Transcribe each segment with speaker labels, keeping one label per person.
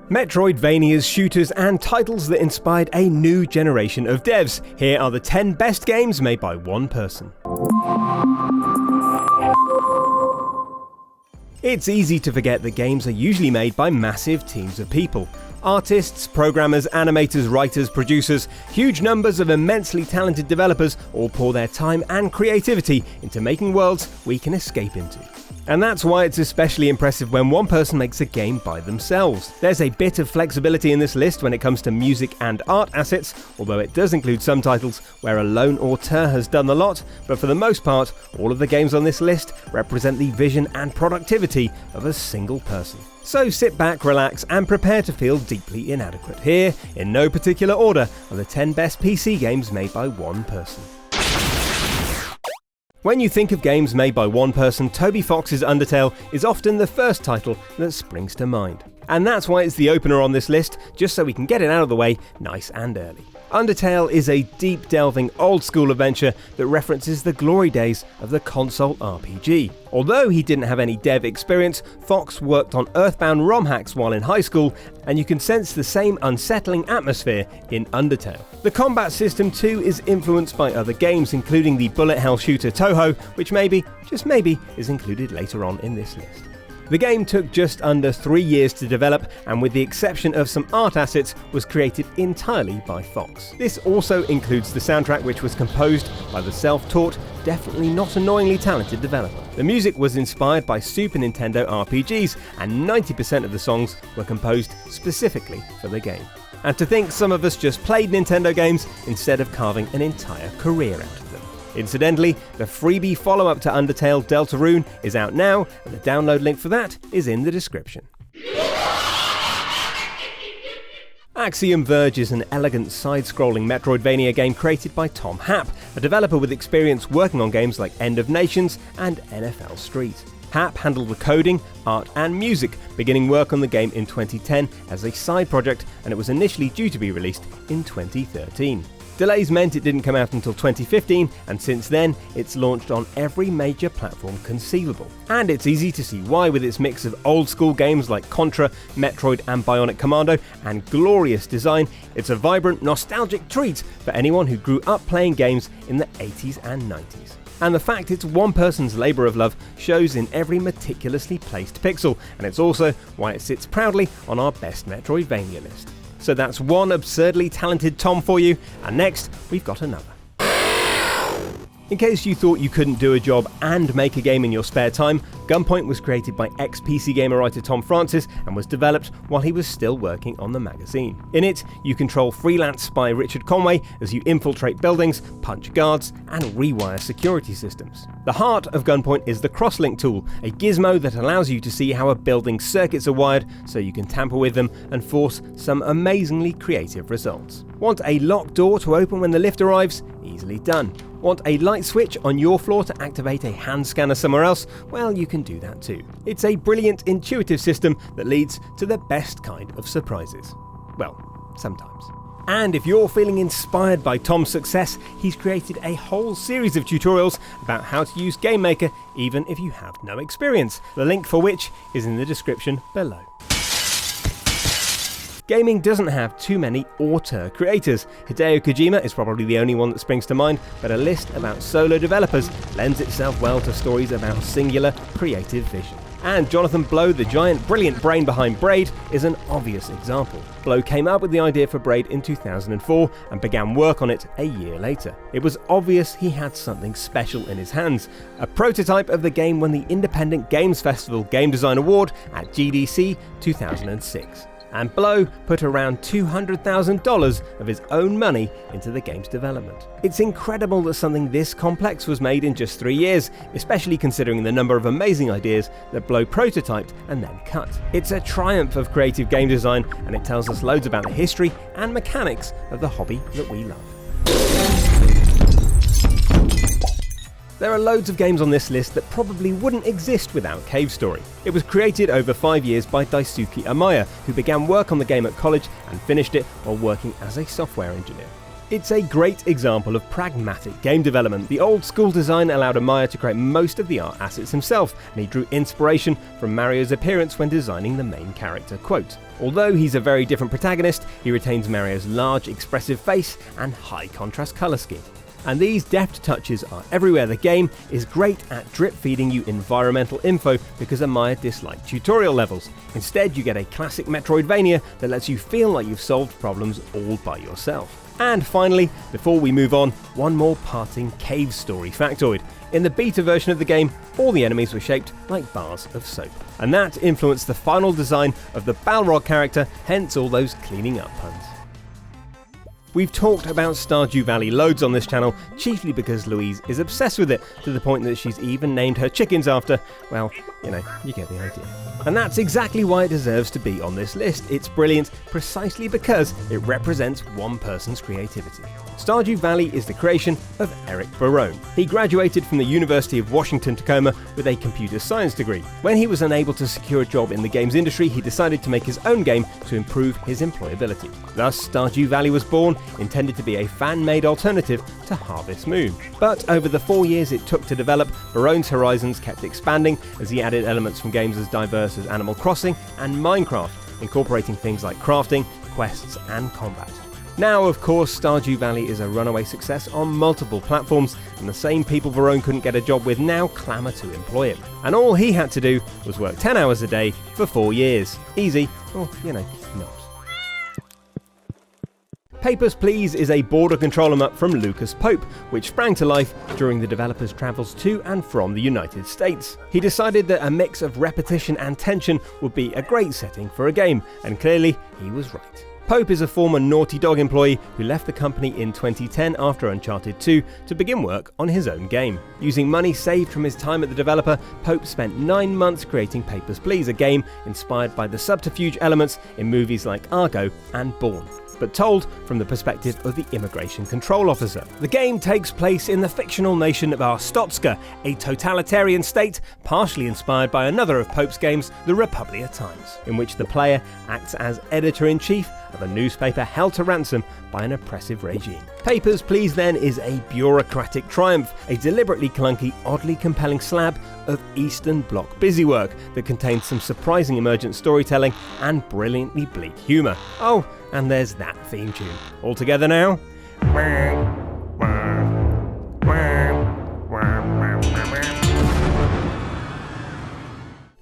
Speaker 1: Metroidvanias, shooters, and titles that inspired a new generation of devs. Here are the 10 best games made by one person. It's easy to forget that games are usually made by massive teams of people. Artists, programmers, animators, writers, producers, huge numbers of immensely talented developers all pour their time and creativity into making worlds we can escape into. And that's why it's especially impressive when one person makes a game by themselves. There's a bit of flexibility in this list when it comes to music and art assets, although it does include some titles where a lone auteur has done the lot, but for the most part, all of the games on this list represent the vision and productivity of a single person. So sit back, relax, and prepare to feel deeply inadequate. Here, in no particular order, are the 10 best PC games made by one person. When you think of games made by one person, Toby Fox's Undertale is often the first title that springs to mind. And that's why it's the opener on this list, just so we can get it out of the way nice and early. Undertale is a deep-delving, old-school adventure that references the glory days of the console RPG. Although he didn't have any dev experience, Fox worked on Earthbound ROM hacks while in high school, and you can sense the same unsettling atmosphere in Undertale. The combat system too is influenced by other games, including the bullet hell shooter Touhou, which maybe, just maybe, is included later on in this list. The game took just under 3 years to develop, and with the exception of some art assets, was created entirely by Fox. This also includes the soundtrack, which was composed by the self-taught, definitely not annoyingly talented developer. The music was inspired by Super Nintendo RPGs, and 90% of the songs were composed specifically for the game. And to think some of us just played Nintendo games instead of carving an entire career out of them. Incidentally, the freebie follow-up to Undertale, Deltarune, is out now, and the download link for that is in the description. Axiom Verge is an elegant side-scrolling Metroidvania game created by Tom Happ, a developer with experience working on games like End of Nations and NFL Street. Happ handled the coding, art and music, beginning work on the game in 2010 as a side project, and it was initially due to be released in 2013. Delays meant it didn't come out until 2015, and since then, it's launched on every major platform conceivable. And it's easy to see why, with its mix of old-school games like Contra, Metroid and Bionic Commando, and glorious design, it's a vibrant, nostalgic treat for anyone who grew up playing games in the 80s and 90s. And the fact it's one person's labour of love shows in every meticulously placed pixel, and it's also why it sits proudly on our best Metroidvania list. So that's one absurdly talented Tom for you, and next we've got another. In case you thought you couldn't do a job and make a game in your spare time, Gunpoint was created by ex-PC Gamer writer Tom Francis and was developed while he was still working on the magazine. In it, you control freelance spy Richard Conway as you infiltrate buildings, punch guards, and rewire security systems. The heart of Gunpoint is the crosslink tool, a gizmo that allows you to see how a building's circuits are wired so you can tamper with them and force some amazingly creative results. Want a locked door to open when the lift arrives? Easily done. Want a light switch on your floor to activate a hand scanner somewhere else? Well, you can do that too. It's a brilliant, intuitive system that leads to the best kind of surprises. Well, sometimes. And if you're feeling inspired by Tom's success, he's created a whole series of tutorials about how to use GameMaker even if you have no experience, the link for which is in the description below. Gaming doesn't have too many auteur creators. Hideo Kojima is probably the only one that springs to mind, but a list about solo developers lends itself well to stories about singular creative vision. And Jonathan Blow, the giant brilliant brain behind Braid, is an obvious example. Blow came up with the idea for Braid in 2004 and began work on it a year later. It was obvious he had something special in his hands. A prototype of the game won the Independent Games Festival Game Design Award at GDC 2006. And Blow put around $200,000 of his own money into the game's development. It's incredible that something this complex was made in just 3 years, especially considering the number of amazing ideas that Blow prototyped and then cut. It's a triumph of creative game design, and it tells us loads about the history and mechanics of the hobby that we love. There are loads of games on this list that probably wouldn't exist without Cave Story. It was created over 5 years by Daisuke Amaya, who began work on the game at college and finished it while working as a software engineer. It's a great example of pragmatic game development. The old school design allowed Amaya to create most of the art assets himself, and he drew inspiration from Mario's appearance when designing the main character. Quote, Although he's a very different protagonist, he retains Mario's large, expressive face and high contrast colour scheme. And these deft touches are everywhere. The game is great at drip feeding you environmental info because Amaya disliked tutorial levels. Instead, you get a classic Metroidvania that lets you feel like you've solved problems all by yourself. And finally, before we move on, one more parting cave story factoid. In the beta version of the game, all the enemies were shaped like bars of soap. And that influenced the final design of the Balrog character, hence all those cleaning up puns. We've talked about Stardew Valley loads on this channel, chiefly because Louise is obsessed with it, to the point that she's even named her chickens after, well, you get the idea. And that's exactly why it deserves to be on this list. It's brilliant precisely because it represents one person's creativity. Stardew Valley is the creation of Eric Barone. He graduated from the University of Washington Tacoma with a computer science degree. When he was unable to secure a job in the games industry, he decided to make his own game to improve his employability. Thus, Stardew Valley was born, intended to be a fan-made alternative to Harvest Moon. But over the 4 years it took to develop, Barone's horizons kept expanding as he added elements from games as diverse as Animal Crossing and Minecraft, incorporating things like crafting, quests, and combat. Now, of course, Stardew Valley is a runaway success on multiple platforms, and the same people Barone couldn't get a job with now clamour to employ him. And all he had to do was work 10 hours a day for 4 years. Easy, or, not. Papers, Please is a border control em-up from Lucas Pope, which sprang to life during the developer's travels to and from the United States. He decided that a mix of repetition and tension would be a great setting for a game, and clearly he was right. Pope is a former Naughty Dog employee who left the company in 2010 after Uncharted 2 to begin work on his own game. Using money saved from his time at the developer, Pope spent 9 months creating Papers, Please, a game inspired by the subterfuge elements in movies like Argo and Bourne, but told from the perspective of the immigration control officer. The game takes place in the fictional nation of Arstotzka, a totalitarian state partially inspired by another of Pope's games, The Republia Times, in which the player acts as editor-in-chief of a newspaper held to ransom by an oppressive regime. Papers, Please then is a bureaucratic triumph, a deliberately clunky, oddly compelling slab of Eastern Bloc busywork that contains some surprising emergent storytelling and brilliantly bleak humour. Oh, and there's that theme tune. All together now?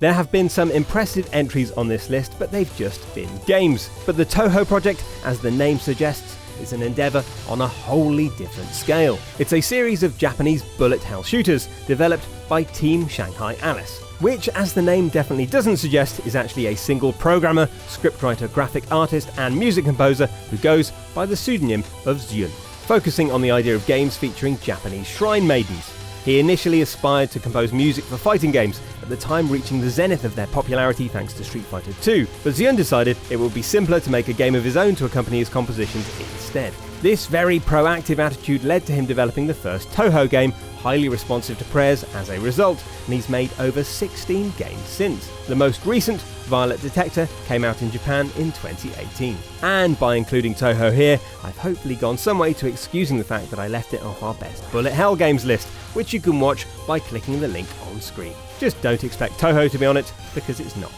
Speaker 1: There have been some impressive entries on this list, but they've just been games. But the Touhou Project, as the name suggests, is an endeavour on a wholly different scale. It's a series of Japanese bullet hell shooters developed by Team Shanghai Alice, which, as the name definitely doesn't suggest, is actually a single programmer, scriptwriter, graphic artist and music composer who goes by the pseudonym of Zyun, focusing on the idea of games featuring Japanese shrine maidens. He initially aspired to compose music for fighting games, at the time reaching the zenith of their popularity thanks to Street Fighter 2, but Zyun decided it would be simpler to make a game of his own to accompany his compositions instead. This very proactive attitude led to him developing the first Touhou game, highly responsive to prayers as a result, and he's made over 16 games since. The most recent, Violet Detector, came out in Japan in 2018. And by including Touhou here, I've hopefully gone some way to excusing the fact that I left it off our best bullet hell games list, which you can watch by clicking the link on screen. Just don't expect Touhou to be on it, because it's not.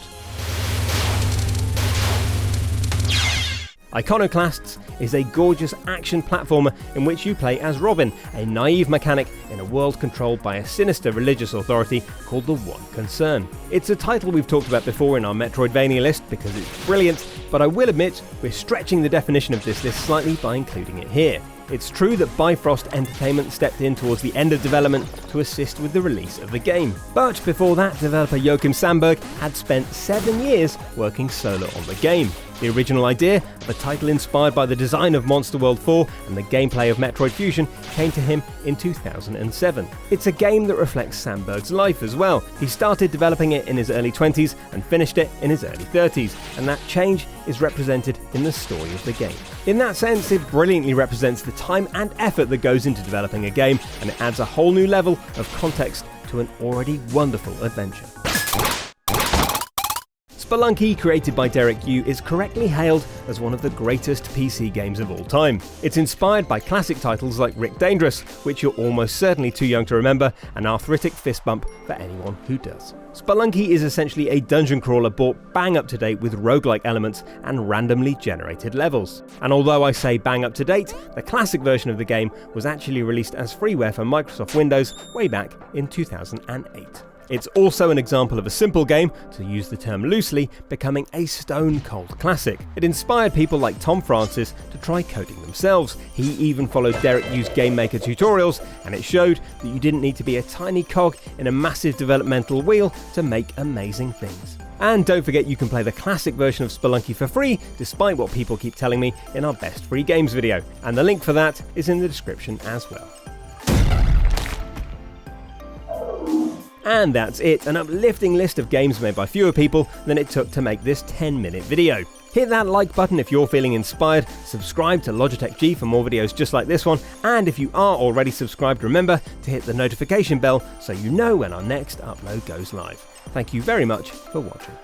Speaker 1: Iconoclasts is a gorgeous action platformer in which you play as Robin, a naive mechanic in a world controlled by a sinister religious authority called the One Concern. It's a title we've talked about before in our Metroidvania list because it's brilliant, but I will admit we're stretching the definition of this list slightly by including it here. It's true that Bifrost Entertainment stepped in towards the end of development to assist with the release of the game. But before that, developer Joachim Sandberg had spent 7 years working solo on the game. The original idea of a title inspired by the design of Monster World 4 and the gameplay of Metroid Fusion came to him in 2007. It's a game that reflects Sandberg's life as well. He started developing it in his early 20s and finished it in his early 30s, and that change is represented in the story of the game. In that sense, it brilliantly represents the time and effort that goes into developing a game, and it adds a whole new level of context to an already wonderful adventure. Spelunky, created by Derek Yu, is correctly hailed as one of the greatest PC games of all time. It's inspired by classic titles like Rick Dangerous, which you're almost certainly too young to remember, an arthritic fist bump for anyone who does. Spelunky is essentially a dungeon crawler brought bang up to date with roguelike elements and randomly generated levels. And although I say bang up to date, the classic version of the game was actually released as freeware for Microsoft Windows way back in 2008. It's also an example of a simple game, to use the term loosely, becoming a stone-cold classic. It inspired people like Tom Francis to try coding themselves. He even followed Derek Yu's Game Maker tutorials, and it showed that you didn't need to be a tiny cog in a massive developmental wheel to make amazing things. And don't forget you can play the classic version of Spelunky for free, despite what people keep telling me in our best free games video, and the link for that is in the description as well. And that's it, an uplifting list of games made by fewer people than it took to make this 10-minute video. Hit that like button if you're feeling inspired, subscribe to Logitech G for more videos just like this one, and if you are already subscribed, remember to hit the notification bell so you know when our next upload goes live. Thank you very much for watching.